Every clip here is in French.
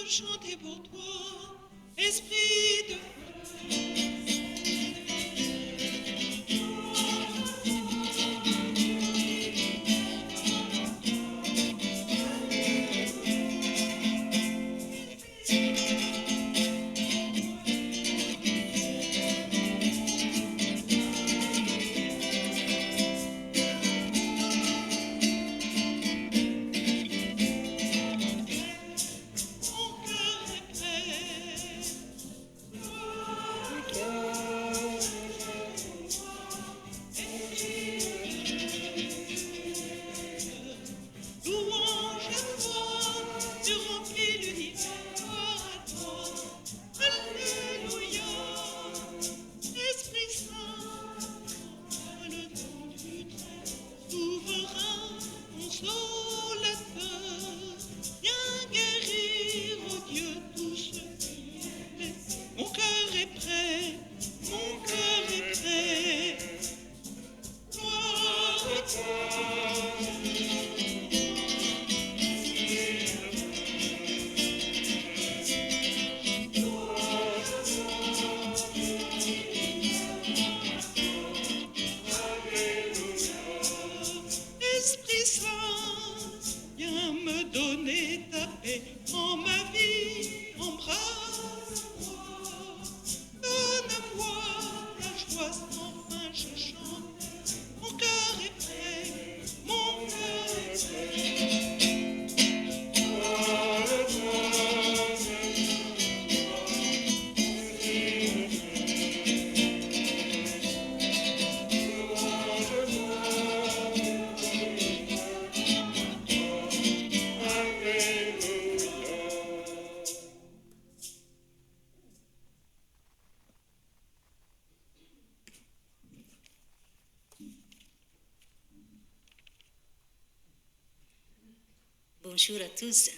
chanter pour toi, esprit de Bonjour à tous.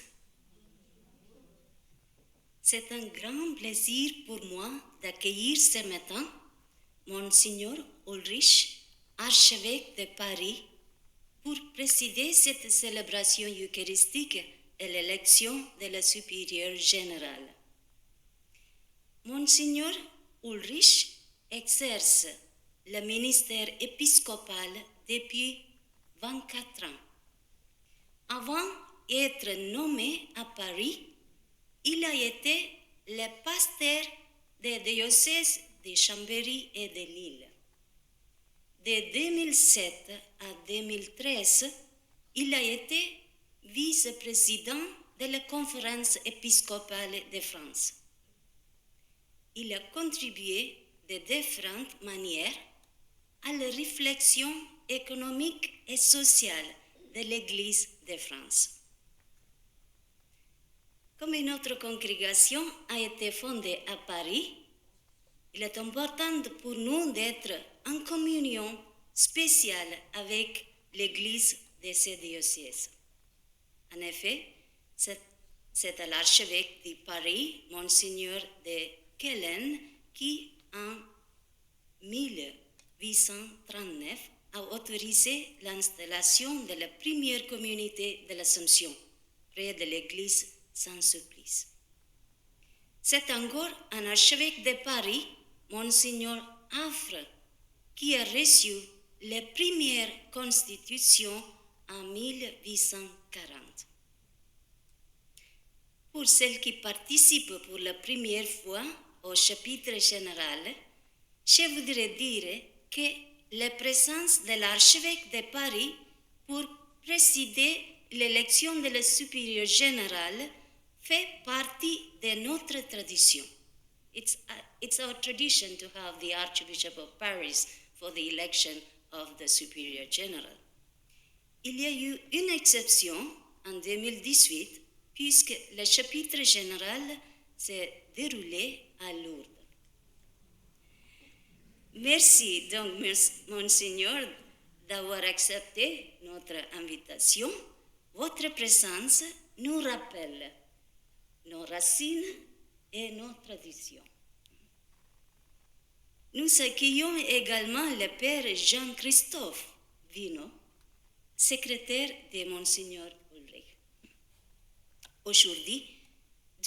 C'est un grand plaisir pour moi d'accueillir ce matin Monseigneur Ulrich, archevêque de Paris, pour présider cette célébration eucharistique et l'élection de la supérieure générale. Monseigneur Ulrich exerce le ministère épiscopal depuis 24 ans. Avant d'être nommé à Paris, il a été le pasteur des diocèses de Chambéry et de Lille. De 2007 à 2013, il a été vice-président de la Conférence épiscopale de France. Il a contribué de différentes manières à la réflexion économique et sociale de l'Église de France. Comme notre congrégation a été fondée à Paris, il est important pour nous d'être en communion spéciale avec l'Église de ce diocèse. En effet, c'est à l'archevêque de Paris, Monseigneur de Quelen, qui, en 1839, a autorisé l'installation de la première communauté de l'Assomption, près de l'église Saint-Sulpice. C'est encore un archevêque de Paris, Monseigneur Affre, qui a reçu la première constitution en 1840. Pour celles qui participent pour la première fois au chapitre général, je voudrais dire que la présence de l'archevêque de Paris pour présider l'élection de la supérieure générale fait partie de notre tradition. It's our tradition to have the Archbishop of Paris for the election of the superior general. Il y a eu une exception en 2018 puisque le chapitre général s'est déroulé à Lourdes. Merci donc, Monseigneur, d'avoir accepté notre invitation. Votre présence nous rappelle nos racines et nos traditions. Nous accueillons également le Père Jean-Christophe Vino, secrétaire de Monseigneur Ulrich. Aujourd'hui,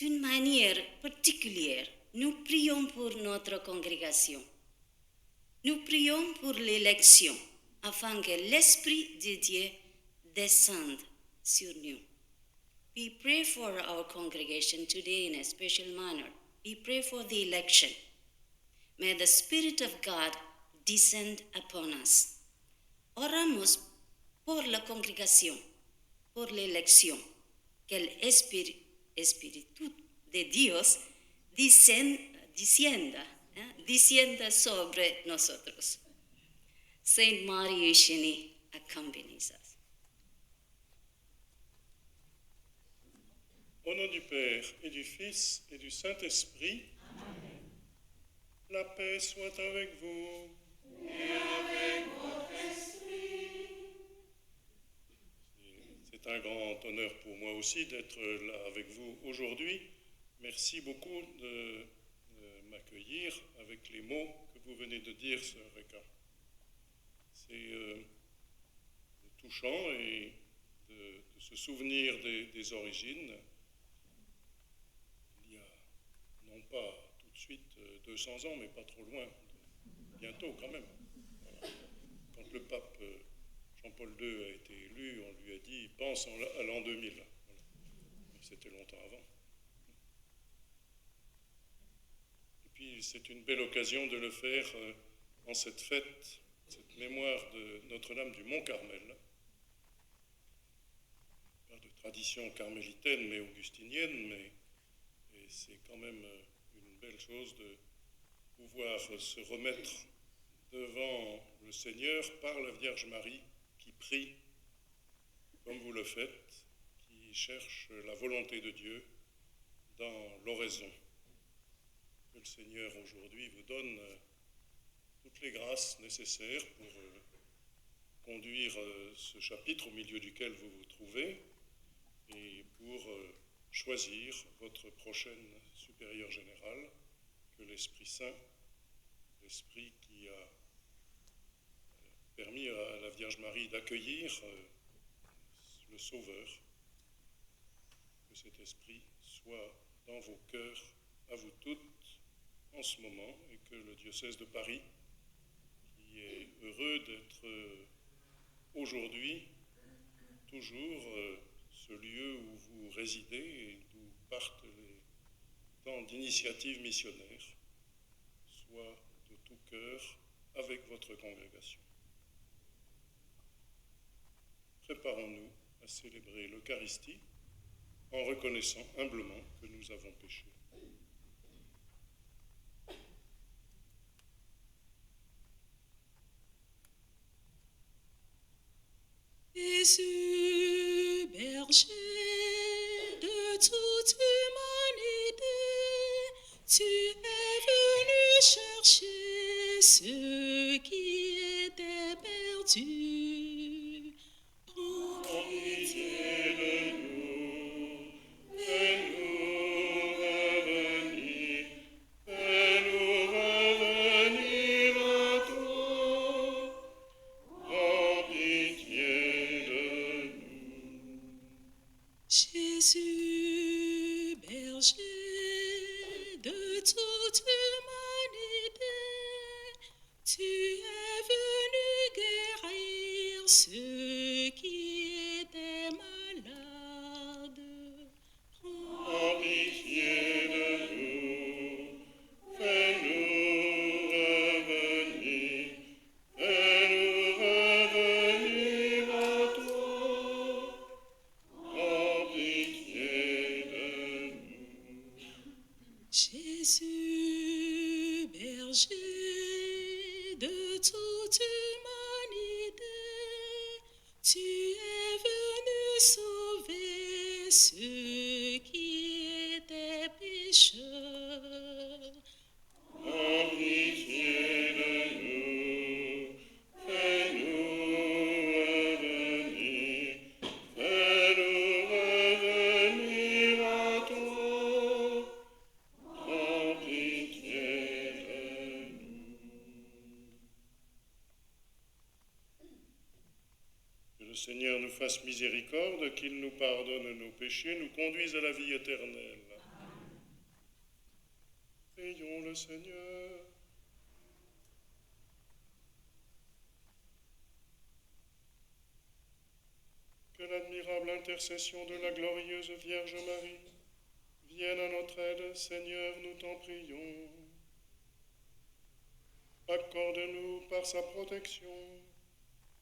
d'une manière particulière, nous prions pour notre congrégation. Nous prions pour l'élection, afin que l'Esprit de Dieu descende sur nous. We pray for our congregation today in a special manner. We pray for the election. May the Spirit of God descend upon us. Oramos por la congregación, por la elección, que el Espíritu de Dios descienda sobre nosotros. Saint Mary Eugenie accompanies us. Au nom du Père et du Fils et du Saint-Esprit, amen. La paix soit avec vous. Et avec votre esprit. C'est un grand honneur pour moi aussi d'être là avec vous aujourd'hui. Merci beaucoup de m'accueillir avec les mots que vous venez de dire, Sœur Reka. C'est touchant et de se souvenir des origines. Il y a, non pas tout de suite 200 ans, mais pas trop loin, bientôt quand même. Voilà. Quand le pape Jean-Paul II a été élu, on lui a dit « pense à l'an 2000 ». Voilà. C'était longtemps avant. Et puis c'est une belle occasion de le faire en cette fête, cette mémoire de Notre-Dame du Mont-Carmel. Pas de tradition carmélitaine mais augustinienne, mais c'est quand même une belle chose de pouvoir se remettre devant le Seigneur par la Vierge Marie qui prie, comme vous le faites, qui cherche la volonté de Dieu dans l'oraison. Que le Seigneur aujourd'hui vous donne toutes les grâces nécessaires pour conduire ce chapitre au milieu duquel vous vous trouvez et pour choisir votre prochaine supérieure générale, que l'Esprit Saint, l'Esprit qui a permis à la Vierge Marie d'accueillir le Sauveur, que cet Esprit soit dans vos cœurs, à vous toutes, en ce moment, et que le diocèse de Paris, qui est heureux d'être aujourd'hui, toujours ce lieu où vous résidez et d'où partent les temps d'initiatives missionnaires, soit de tout cœur avec votre congrégation. Préparons-nous à célébrer l'Eucharistie en reconnaissant humblement que nous avons péché. Jésus, berger de toute humanité, tu es venu chercher ceux qui étaient perdus. Prends pitié de nous, fais-nous revenir à toi. Prends pitié de nous. Jésus, berger de toute humanité, tu es venu guérir ceux qui étaient malades. Prends pitié de nous, fais-nous revenir à toi. Prends pitié de nous. Jésus, berger de toute humanité, tu es venu sauver ceux qui étaient pécheurs. Prends pitié de nous, fais-nous revenir à toi. Prends pitié de nous. Que le Seigneur nous fasse miséricorde, qu'il nous pardonne nos péchés, nous conduise à la vie éternelle. Prions le Seigneur. Que l'admirable intercession de la glorieuse Vierge Marie vienne à notre aide, Seigneur, nous t'en prions. Accorde-nous par sa protection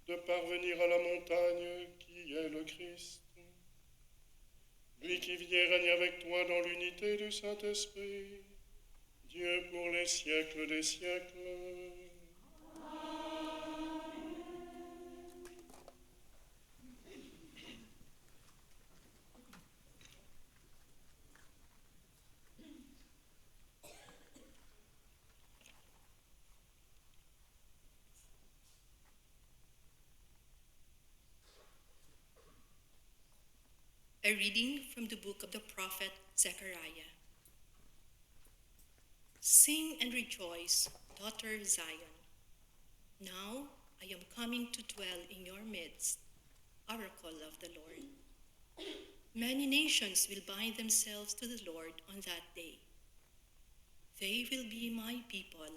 de parvenir à la montagne qui est le Christ. Lui qui vit et règne avec toi dans l'unité du Saint-Esprit, Dieu pour les siècles des siècles. A reading from the book of the prophet Zechariah. Sing and rejoice, daughter of Zion. Now I am coming to dwell in your midst, oracle of the Lord. Many nations will bind themselves to the Lord on that day. They will be my people,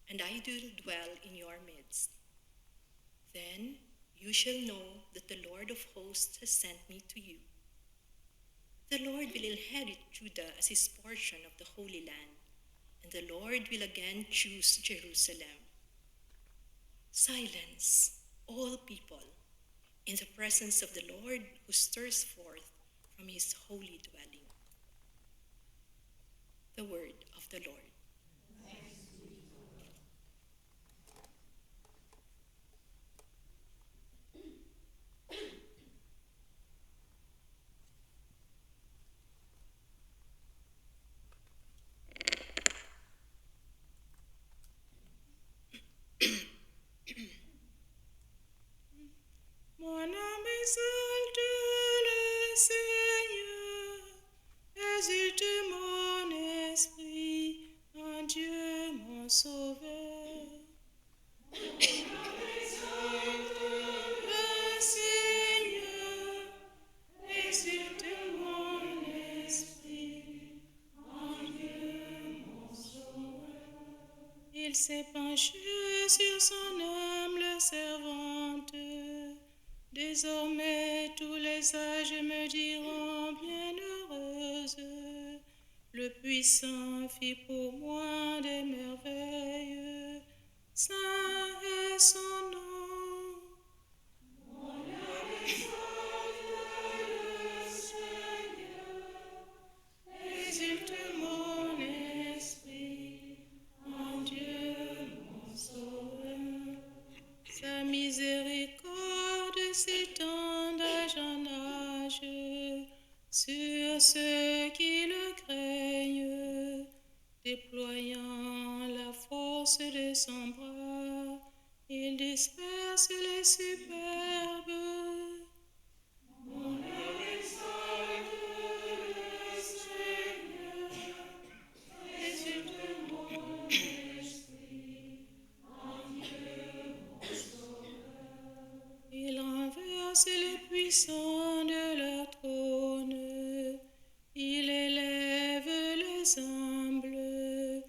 and I will dwell in your midst. Then you shall know that the Lord of hosts has sent me to you. The Lord will inherit Judah as his portion of the Holy Land, and the Lord will again choose Jerusalem. Silence, all people, in the presence of the Lord who stirs forth from his holy dwelling. The word of the Lord. Mon âme exalte le Seigneur, exulte mon esprit en Dieu mon sauveur. Mon âme exalte le Seigneur, exulte mon esprit en Dieu mon sauveur. Il s'est penché sur son humble servante. Désormais tous les âges me diront bienheureuse. Le puissant fit pour moi des merveilles. Saint est son nom. Mon âme exalte le Seigneur, exulte mon esprit en Dieu mon sauveur. Sa miséricorde s'étend d'âge en âge sur ceux qui le craignent, déployant la force de son bras, il disperse les superbes. Mon âme exalte le Seigneur, exulte mon esprit en Dieu mon sauveur. Il renverse les puissants de leur trône, il élève les humbles,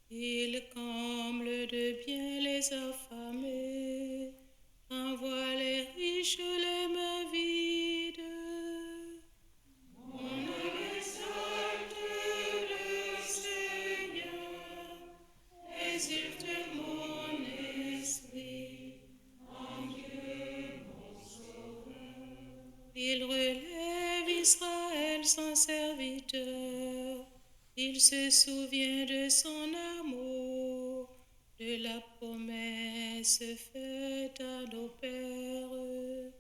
il comble de bien les affamés, envoie les riches les mains vides. Mon âme exalte le Seigneur, exulte mon esprit en Dieu mon sauveur. Il relève Israël son serviteur, il se souvient de son amour, de la promesse faite à nos pères,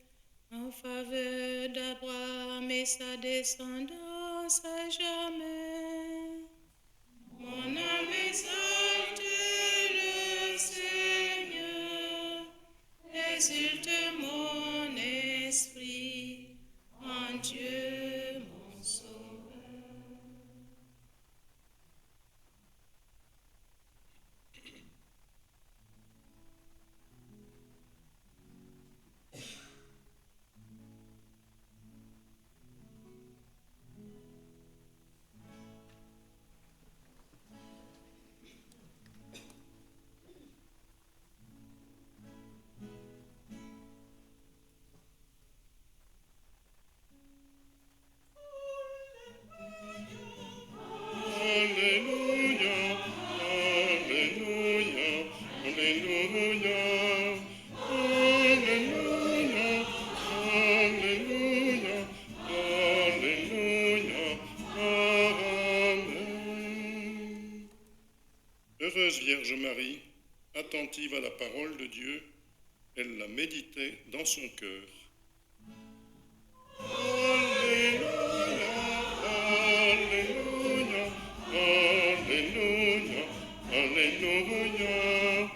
en faveur d'Abraham et sa descendance à jamais. Mon âme exalte le Seigneur, exulte mon esprit en Dieu mon sauveur. bienheureuse Vierge Marie, attentive à la parole de Dieu, elle la méditait dans son cœur. Alléluia, Alléluia, Alléluia, Alléluia,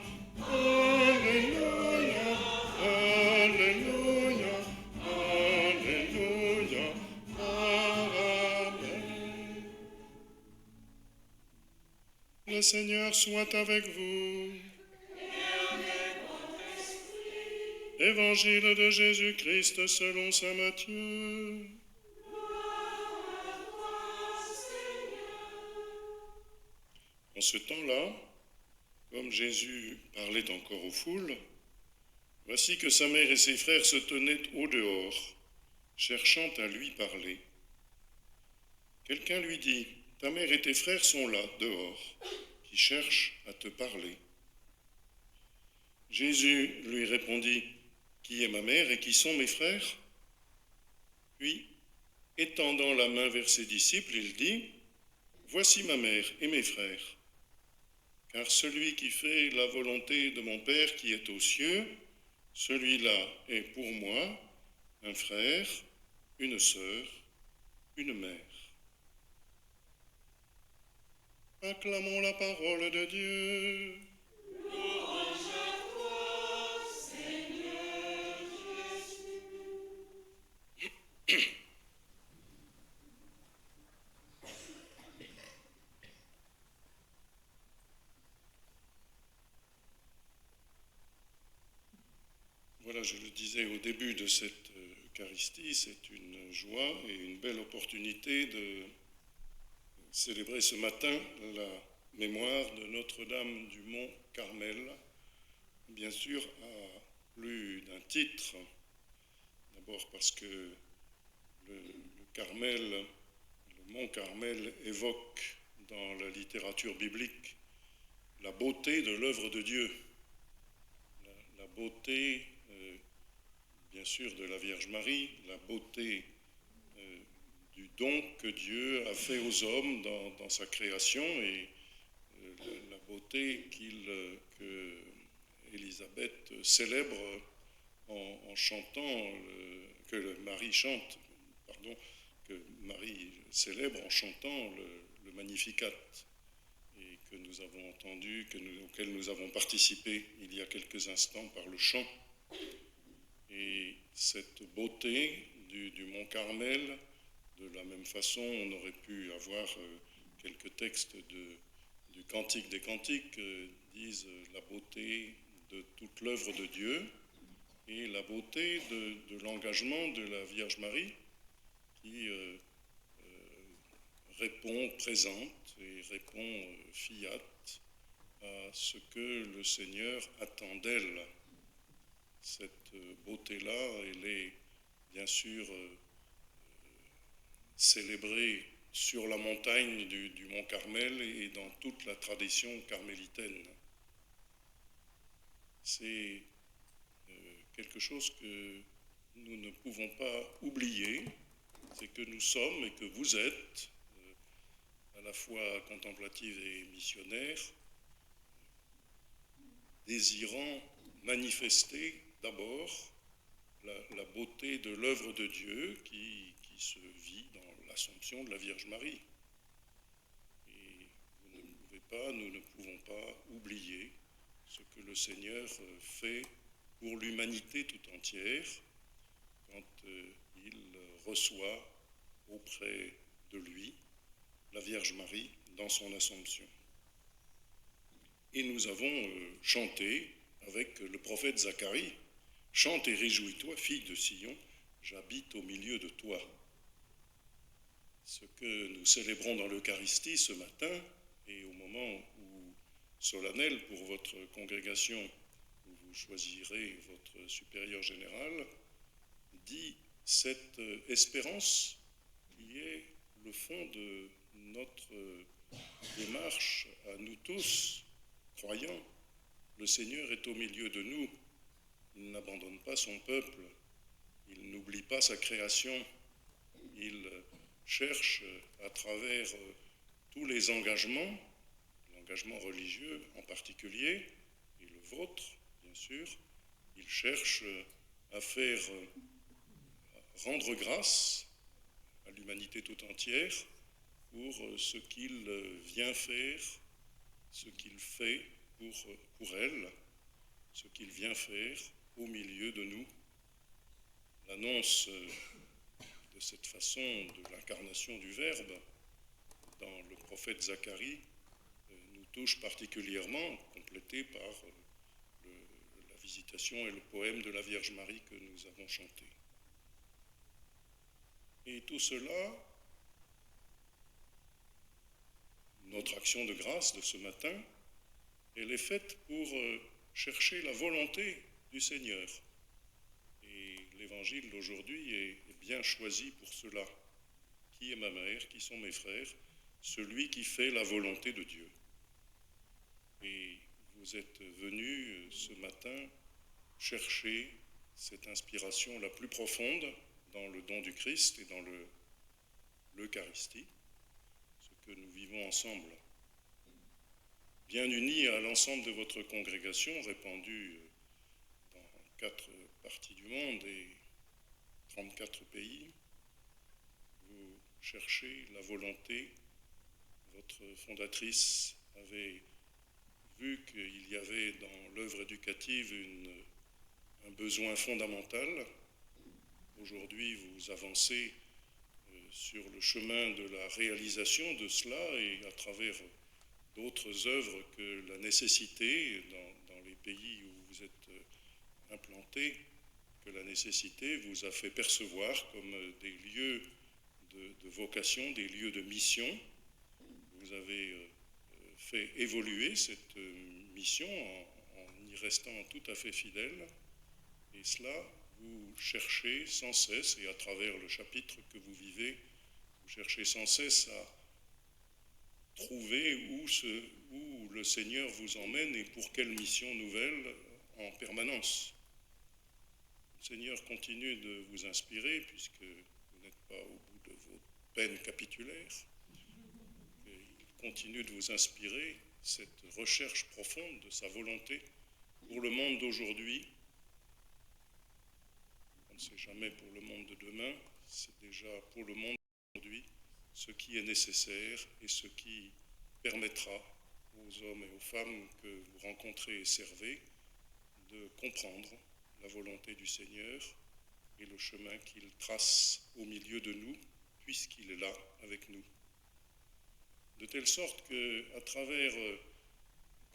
Alléluia, Alléluia, Alléluia, Amen. Le Seigneur soit avec vous. Évangile de Jésus-Christ selon saint Matthieu. En ce temps-là, comme Jésus parlait encore aux foules, voici que sa mère et ses frères se tenaient au dehors, cherchant à lui parler. Quelqu'un lui dit, « Ta mère et tes frères sont là, dehors, qui cherchent à te parler. » Jésus lui répondit, « Qui est ma mère et qui sont mes frères ?» Puis, étendant la main vers ses disciples, il dit, « Voici ma mère et mes frères. Car celui qui fait la volonté de mon Père qui est aux cieux, celui-là est pour moi un frère, une sœur, une mère. » Acclamons la parole de Dieu. Voilà, je le disais au début de cette Eucharistie, c'est une joie et une belle opportunité de célébrer ce matin la mémoire de Notre-Dame du Mont Carmel, bien sûr à plus d'un titre. D'abord parce que le Carmel, le Mont Carmel évoque dans la littérature biblique la beauté de l'œuvre de Dieu, la beauté bien sûr de la Vierge Marie, la beauté du don que Dieu a fait aux hommes dans sa création et la beauté que Élisabeth célèbre en chantant, que Marie chante, pardon, que Marie célèbre en chantant le Magnificat et que nous avons entendu, auquel nous avons participé il y a quelques instants par le chant. Et cette beauté du Mont Carmel, de la même façon, on aurait pu avoir quelques textes du Cantique des Cantiques disent la beauté de toute l'œuvre de Dieu et la beauté de l'engagement de la Vierge Marie qui répond présente et répond fiat à ce que le Seigneur attend d'elle. Cette beauté-là, elle est bien sûr célébrée sur la montagne du Mont Carmel et dans toute la tradition carmélitaine. C'est quelque chose que nous ne pouvons pas oublier, c'est que nous sommes et que vous êtes à la fois contemplative et missionnaire, désirant manifester d'abord la beauté de l'œuvre de Dieu qui se vit dans l'Assomption de la Vierge Marie. Et nous ne pouvons pas oublier ce que le Seigneur fait pour l'humanité tout entière quand il reçoit auprès de lui la Vierge Marie dans son Assomption. Et nous avons chanté avec le prophète Zacharie, « Chante et réjouis-toi, fille de Sion, j'habite au milieu de toi ». Ce que nous célébrons dans l'Eucharistie ce matin, et au moment où solennel pour votre congrégation, où vous choisirez votre supérieur général, dit cette espérance qui est le fond de notre démarche à nous tous, croyants. Le Seigneur est au milieu de nous, il n'abandonne pas son peuple, il n'oublie pas sa création, il cherche à travers tous les engagements engagement religieux en particulier, et le vôtre, bien sûr, il cherche à faire rendre grâce à l'humanité tout entière pour ce qu'il vient faire, ce qu'il fait pour elle, ce qu'il vient faire au milieu de nous. L'annonce de cette façon de l'incarnation du Verbe dans le prophète Zacharie nous touche particulièrement, complétée par la visitation et le poème de la Vierge Marie que nous avons chanté. Et tout cela, notre action de grâce de ce matin, elle est faite pour chercher la volonté du Seigneur. Et l'évangile d'aujourd'hui est bien choisi pour cela. Qui est ma mère, qui sont mes frères? Celui qui fait la volonté de Dieu. Et vous êtes venus ce matin chercher cette inspiration la plus profonde dans le don du Christ et dans l'Eucharistie, ce que nous vivons ensemble. Bien unis à l'ensemble de votre congrégation, répandue dans 4 parties du monde et 34 pays, vous cherchez la volonté. Votre fondatrice avait vu qu'il y avait dans l'œuvre éducative un besoin fondamental. Aujourd'hui, vous avancez sur le chemin de la réalisation de cela et à travers d'autres œuvres que la nécessité, dans les pays où vous êtes implantés, que la nécessité vous a fait percevoir comme des lieux de vocation, des lieux de mission. Vous avez fait évoluer cette mission en y restant tout à fait fidèle. Et cela, vous cherchez sans cesse, et à travers le chapitre que vous vivez, vous cherchez sans cesse à trouver où le Seigneur vous emmène et pour quelle mission nouvelle en permanence. Le Seigneur continue de vous inspirer, puisque vous n'êtes pas au bout de vos peines capitulaires. Il continue de vous inspirer cette recherche profonde de sa volonté pour le monde d'aujourd'hui. On ne sait jamais pour le monde de demain, c'est déjà pour le monde d'aujourd'hui ce qui est nécessaire et ce qui permettra aux hommes et aux femmes que vous rencontrez et servez de comprendre la volonté du Seigneur et le chemin qu'il trace au milieu de nous, puisqu'il est là avec nous. De telle sorte qu'à travers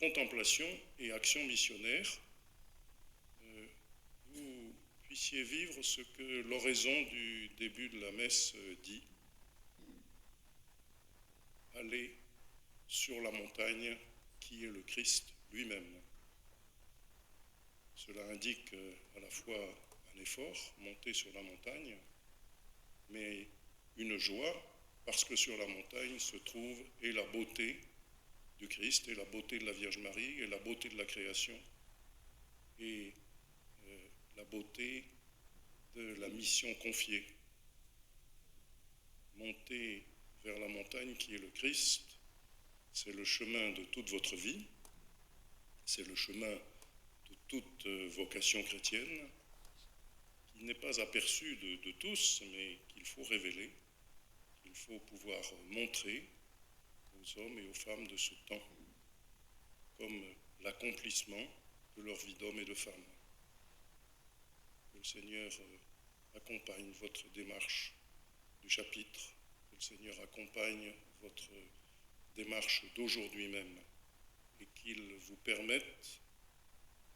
contemplation et action missionnaire, vous puissiez vivre ce que l'oraison du début de la messe dit. Aller sur la montagne qui est le Christ lui-même. Cela indique à la fois un effort, monter sur la montagne, mais une joie, parce que sur la montagne se trouve et la beauté du Christ, et la beauté de la Vierge Marie, et la beauté de la création, et la beauté de la mission confiée. Monter vers la montagne qui est le Christ, c'est le chemin de toute votre vie, c'est le chemin de toute vocation chrétienne, qui n'est pas aperçu de tous, mais qu'il faut révéler, qu'il faut pouvoir montrer aux hommes et aux femmes de ce temps, comme l'accomplissement de leur vie d'homme et de femme. Que le Seigneur accompagne votre démarche du chapitre, que le Seigneur accompagne votre démarche d'aujourd'hui même, et qu'il vous permette,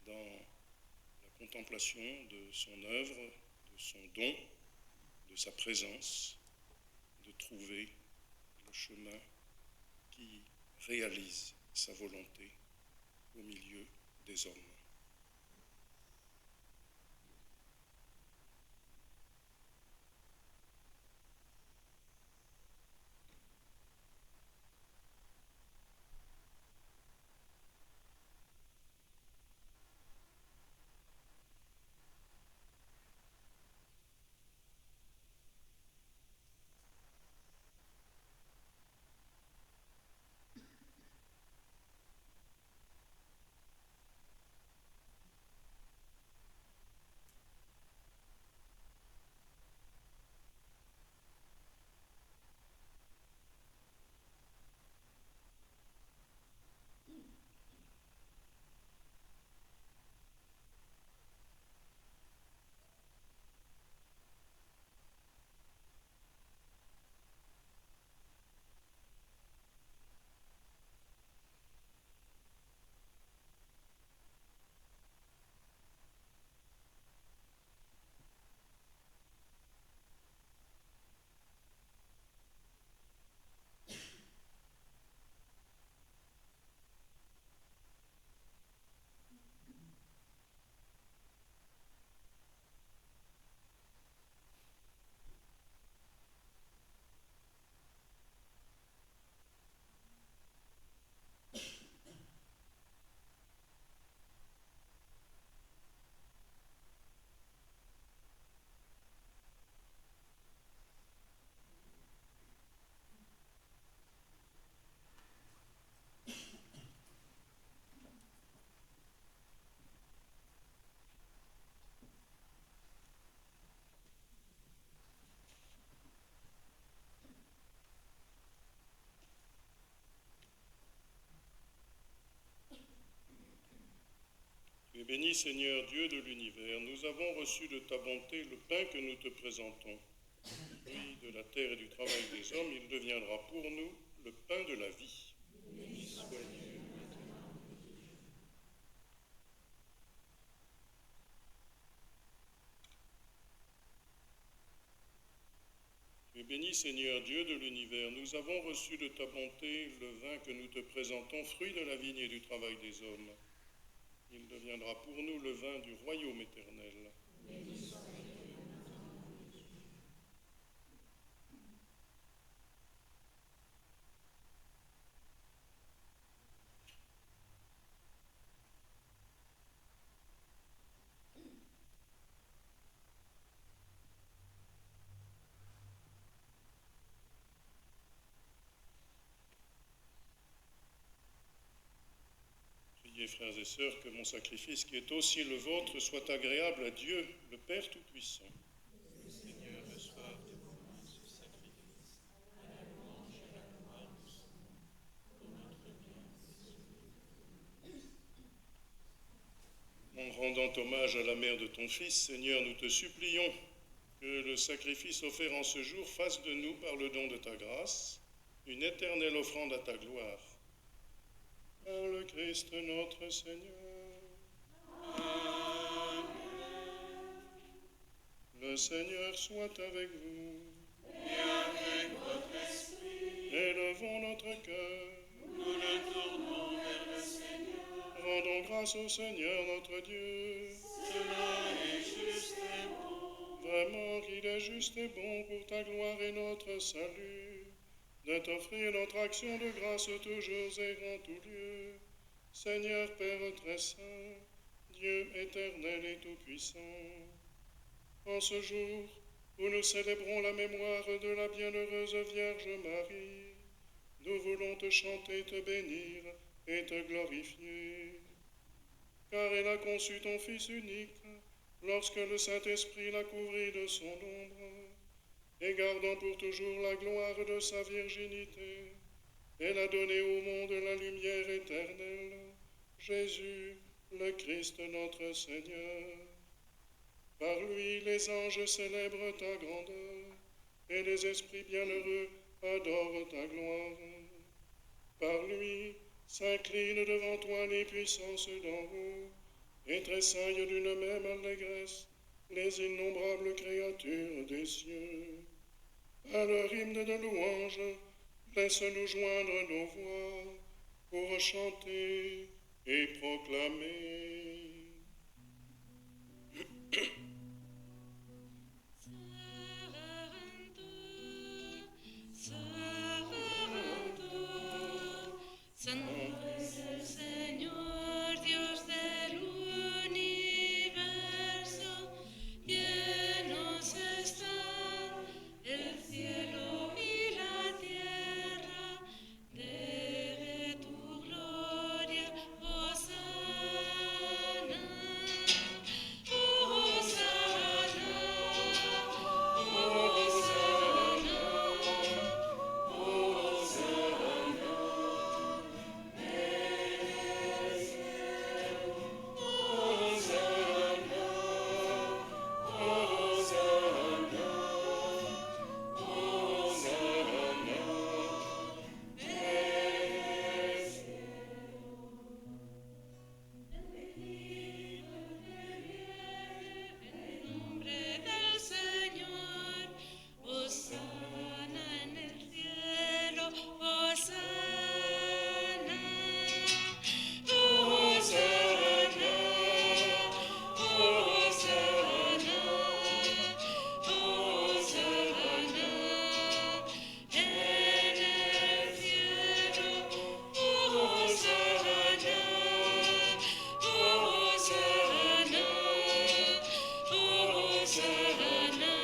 dans la contemplation de son œuvre, de son don, de sa présence, de trouver le chemin qui réalise sa volonté au milieu des hommes. Béni Seigneur Dieu de l'univers, nous avons reçu de ta bonté le pain que nous te présentons. Fruit de la terre et du travail des hommes, il deviendra pour nous le pain de la vie. Béni soit Dieu maintenant. Tu es béni Seigneur Dieu de l'univers, nous avons reçu de ta bonté le vin que nous te présentons, fruit de la vigne et du travail des hommes. Il deviendra pour nous le vin du royaume éternel. Béni soit Dieu maintenant. Priez, frères et sœurs, que mon sacrifice, qui est aussi le vôtre, soit agréable à Dieu, le Père Tout-Puissant. Le Seigneur reçoive de vos mains ce sacrifice, à la louange et à la gloire de son nom, pour notre bien et celui de tous. En rendant hommage à la mère de ton Fils, Seigneur, nous te supplions que le sacrifice offert en ce jour fasse de nous, par le don de ta grâce, une éternelle offrande à ta gloire. Par le Christ notre Seigneur. Amen. Le Seigneur soit avec vous. Et avec votre esprit. Élevons notre cœur. Nous le tournons vers le Seigneur. Rendons grâce au Seigneur notre Dieu. Cela est juste et bon. Vraiment qu'il est juste et bon pour ta gloire et notre salut, de t'offrir notre action de grâce toujours et en tout lieu. Seigneur Père très saint, Dieu éternel et tout-puissant, en ce jour où nous célébrons la mémoire de la bienheureuse Vierge Marie, nous voulons te chanter, te bénir et te glorifier, car elle a conçu ton Fils unique lorsque le Saint-Esprit l'a couvri de son ombre, et gardant pour toujours la gloire de sa virginité, elle a donné au monde la lumière éternelle, Jésus, le Christ notre Seigneur. Par lui, les anges célèbrent ta grandeur, et les esprits bienheureux adorent ta gloire. Par lui, s'inclinent devant toi les puissances d'en haut, et tressaillent d'une même allégresse les innombrables créatures des cieux. À leur hymne de louange, laisse-nous joindre nos voix pour chanter et proclamer. Santo es el Señor, Dios del universo, llenos están el cielo y la tierra de tu gloria, Hosana, Hosana, Hosana, Hosana. Del Señor, Hosana en el cielo, Hosana, Hosana, Hosana, Hosana en el cielo, Hosana, Hosana. Hosana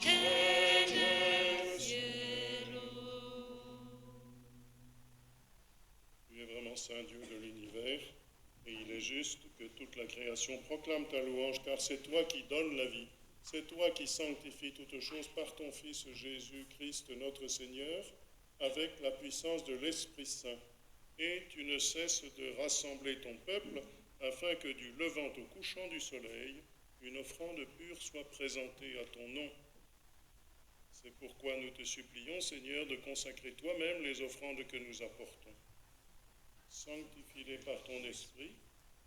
en el cielo. Tu es vraiment Saint Dieu de l'univers, et il est juste que toute la création proclame ta louange, car c'est toi qui donnes la vie, c'est toi qui sanctifies toutes choses par ton Fils Jésus-Christ notre Seigneur, avec la puissance de l'Esprit Saint. Et tu ne cesses de rassembler ton peuple afin que du levant au couchant du soleil, une offrande pure soit présentée à ton nom. C'est pourquoi nous te supplions, Seigneur, de consacrer toi-même les offrandes que nous apportons. Sanctifie-les par ton esprit,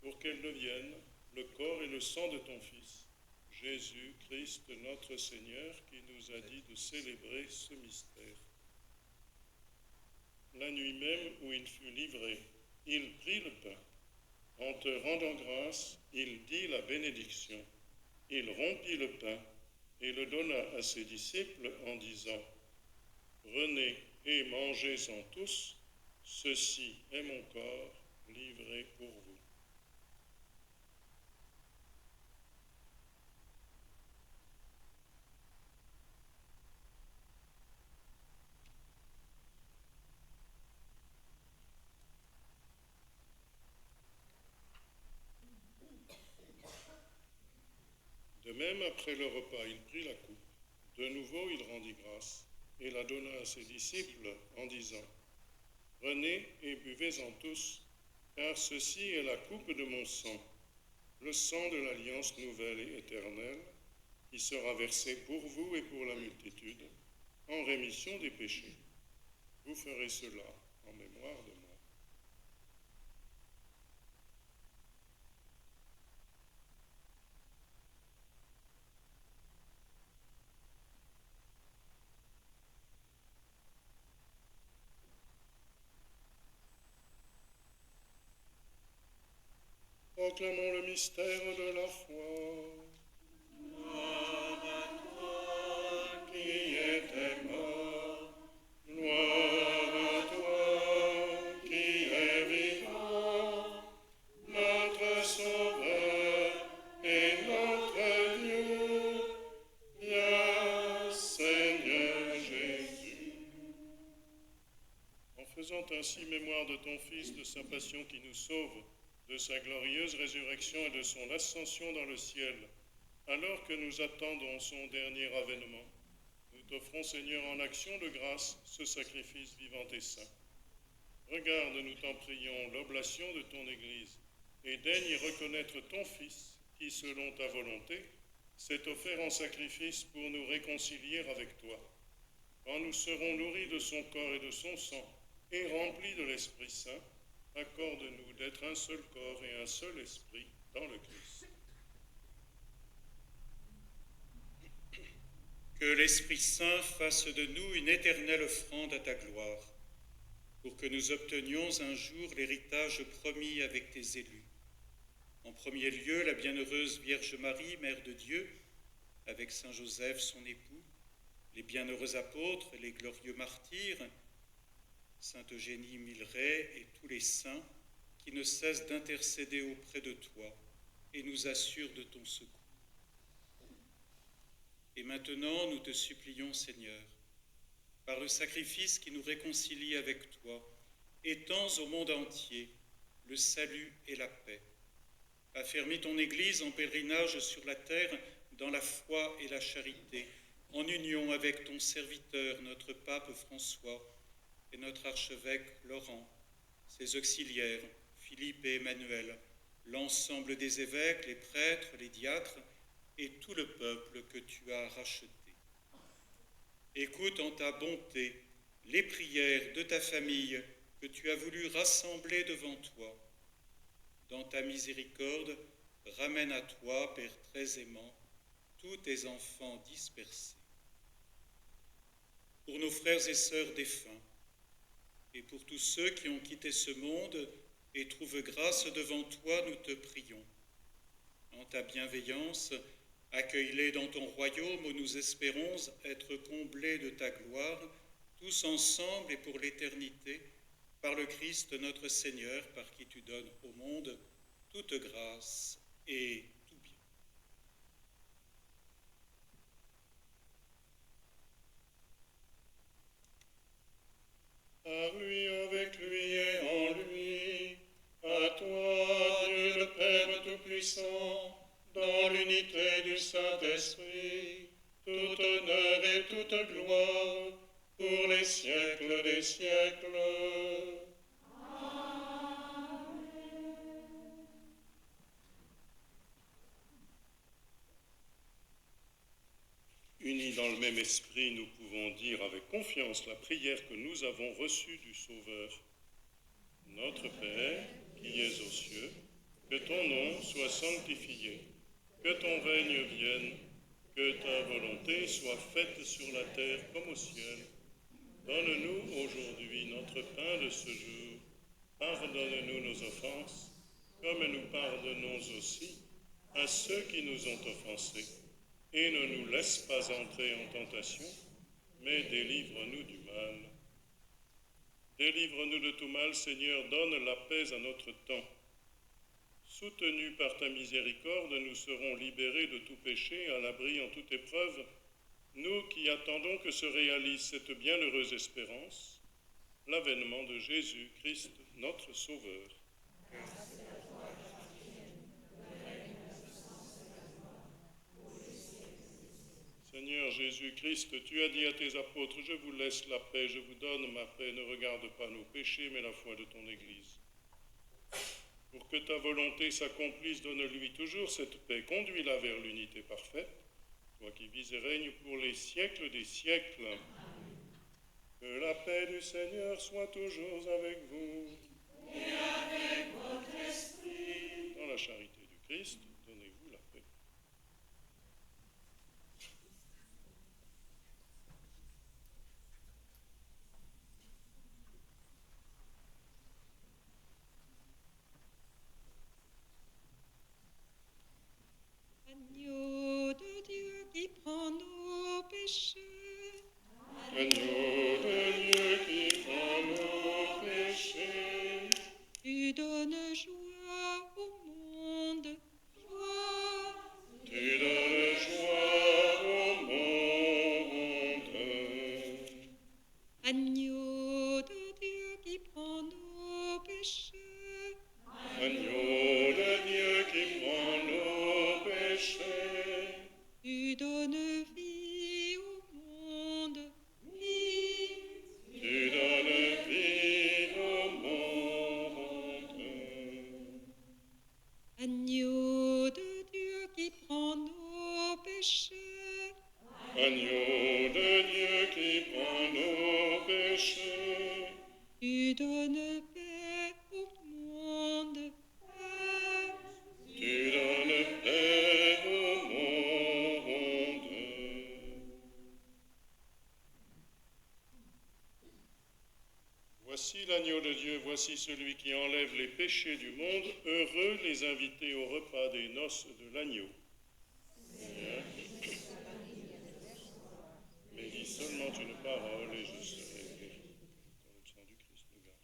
pour qu'elles deviennent le corps et le sang de ton Fils, Jésus Christ notre Seigneur, qui nous a dit de célébrer ce mystère. La nuit même où il fut livré, il prit le pain. En te rendant grâce, il dit la bénédiction. Il rompit le pain et le donna à ses disciples en disant : Prenez et mangez-en tous, ceci est mon corps livré pour vous. De même, après le repas, il prit la coupe. De nouveau, il rendit grâce et la donna à ses disciples en disant : Prenez et buvez-en tous, car ceci est la coupe de mon sang, le sang de l'alliance nouvelle et éternelle, qui sera versé pour vous et pour la multitude, en rémission des péchés. Vous ferez cela en mémoire de moi. Proclamons le mystère de la foi. Gloire à toi qui étais mort, gloire à toi qui es vivant, notre Sauveur et notre Dieu, viens Seigneur Jésus. En faisant ainsi mémoire de ton Fils, de sa passion qui nous sauve, de sa glorieuse résurrection et de son ascension dans le ciel, alors que nous attendons son dernier avènement, nous t'offrons, Seigneur, en action de grâce, ce sacrifice vivant et saint. Regarde, nous t'en prions, l'oblation de ton Église, et daigne y reconnaître ton Fils, qui, selon ta volonté, s'est offert en sacrifice pour nous réconcilier avec toi. Quand nous serons nourris de son corps et de son sang, et remplis de l'Esprit Saint, accorde-nous d'être un seul corps et un seul esprit dans le Christ. Que l'Esprit Saint fasse de nous une éternelle offrande à ta gloire, pour que nous obtenions un jour l'héritage promis avec tes élus. En premier lieu, la bienheureuse Vierge Marie, Mère de Dieu, avec Saint Joseph, son époux, les bienheureux apôtres, les glorieux martyrs, Sainte Eugénie Mileret et tous les saints qui ne cessent d'intercéder auprès de toi et nous assurent de ton secours. Et maintenant, nous te supplions, Seigneur, par le sacrifice qui nous réconcilie avec toi, étends au monde entier le salut et la paix. Affermis ton Église en pèlerinage sur la terre dans la foi et la charité, en union avec ton serviteur, notre pape François, et notre archevêque Laurent, ses auxiliaires, Philippe et Emmanuel, l'ensemble des évêques, les prêtres, les diacres, et tout le peuple que tu as racheté. Écoute en ta bonté les prières de ta famille que tu as voulu rassembler devant toi. Dans ta miséricorde, ramène à toi, Père très aimant, tous tes enfants dispersés. Pour nos frères et sœurs défunts, et pour tous ceux qui ont quitté ce monde et trouvent grâce devant toi, nous te prions. En ta bienveillance, accueille-les dans ton royaume où nous espérons être comblés de ta gloire, tous ensemble et pour l'éternité, par le Christ notre Seigneur, par qui tu donnes au monde toute grâce et tout bien. Par lui, avec lui et en lui, à toi, Dieu le Père Tout-Puissant, dans l'unité du Saint-Esprit, tout honneur et toute gloire, pour les siècles des siècles. même esprit, nous pouvons dire avec confiance la prière que nous avons reçue du Sauveur. Notre Père, qui es aux cieux, que ton nom soit sanctifié, que ton règne vienne, que ta volonté soit faite sur la terre comme au ciel. Donne-nous aujourd'hui notre pain de ce jour. Pardonne-nous nos offenses, comme nous pardonnons aussi à ceux qui nous ont offensés. Et ne nous laisse pas entrer en tentation, mais délivre-nous du mal. Délivre-nous de tout mal, Seigneur, donne la paix à notre temps. Soutenus par ta miséricorde, nous serons libérés de tout péché, à l'abri en toute épreuve, nous qui attendons que se réalise cette bienheureuse espérance, l'avènement de Jésus-Christ, notre Sauveur. Seigneur Jésus-Christ, tu as dit à tes apôtres, je vous laisse la paix, je vous donne ma paix, ne regarde pas nos péchés, mais la foi de ton Église. Pour que ta volonté s'accomplisse, donne-lui toujours cette paix, conduis-la vers l'unité parfaite, toi qui vis et règnes pour les siècles des siècles. Que la paix du Seigneur soit toujours avec vous. Et avec votre esprit. Dans la charité du Christ, donnez-vous la paix. Agneau de Dieu qui prend nos péchés. Agneau de Dieu qui prend nos péchés. Tu donnes joie au monde. Joie. Tu donnes joie au monde. Agneau de Dieu qui prend nos péchés. Agneau de Dieu qui prend nos péchés. Tu donnes vie au monde. Vie. Tu donnes vie au monde. Agneau de Dieu qui prend nos péchés. Agneau de Dieu qui prend nos péchés. Tu donnes paix au monde. Paix. Tu donnes paix au monde. Voici l'agneau de Dieu, voici celui qui enlève les péchés du monde. Heureux les invités au repas des noces de l'agneau. Seigneur, mais dis seulement une parole et je serai guéri. Dans le sang du Christ, nous garde.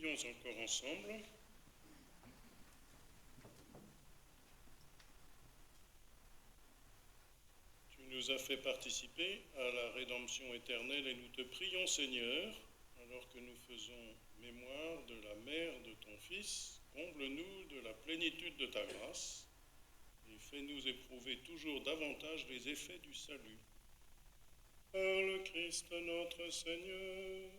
Prions encore ensemble. Tu nous as fait participer à la rédemption éternelle et nous te prions, Seigneur, alors que nous faisons mémoire de la mère de ton Fils, comble-nous de la plénitude de ta grâce et fais-nous éprouver toujours davantage les effets du salut. Par le Christ notre Seigneur.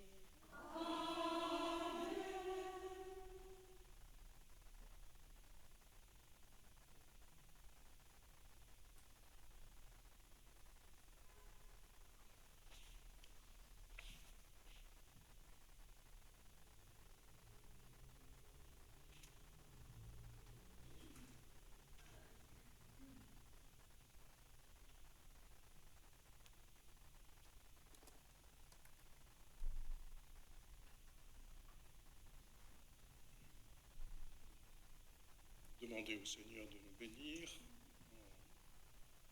Demandez au Seigneur de nous bénir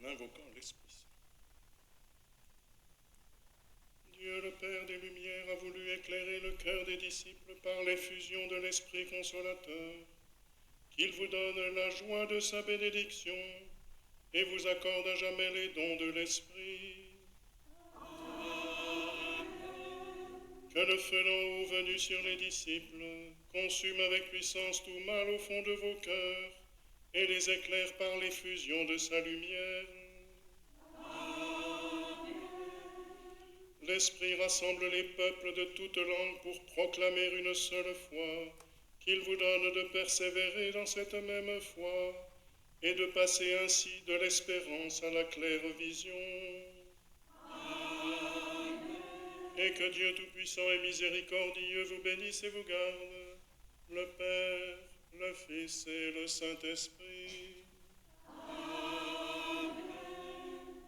en invoquant l'Esprit Saint. Dieu le Père des Lumières a voulu éclairer le cœur des disciples par l'effusion de l'Esprit Consolateur, qu'il vous donne la joie de sa bénédiction et vous accorde à jamais les dons de l'Esprit. Que le feu d'en haut venu sur les disciples consume avec puissance tout mal au fond de vos cœurs et les éclaire par l'effusion de sa lumière. L'Esprit rassemble les peuples de toutes langues pour proclamer une seule foi, qu'il vous donne de persévérer dans cette même foi et de passer ainsi de l'espérance à la claire vision. Et que Dieu Tout-Puissant et Miséricordieux vous bénisse et vous garde, le Père, le Fils et le Saint-Esprit. Amen.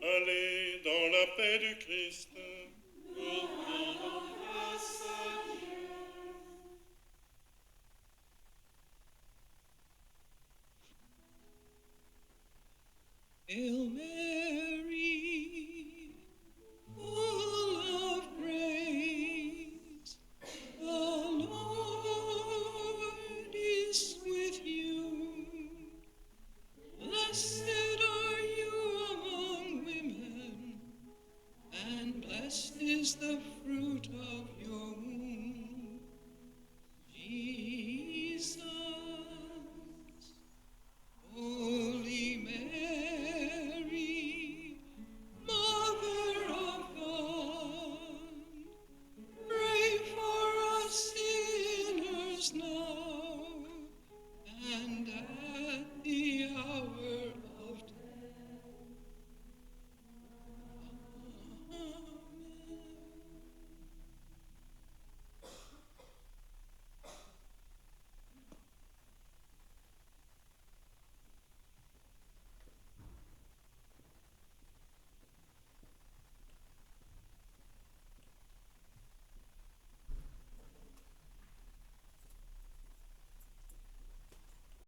Allez dans la paix du Christ. Hail Mary.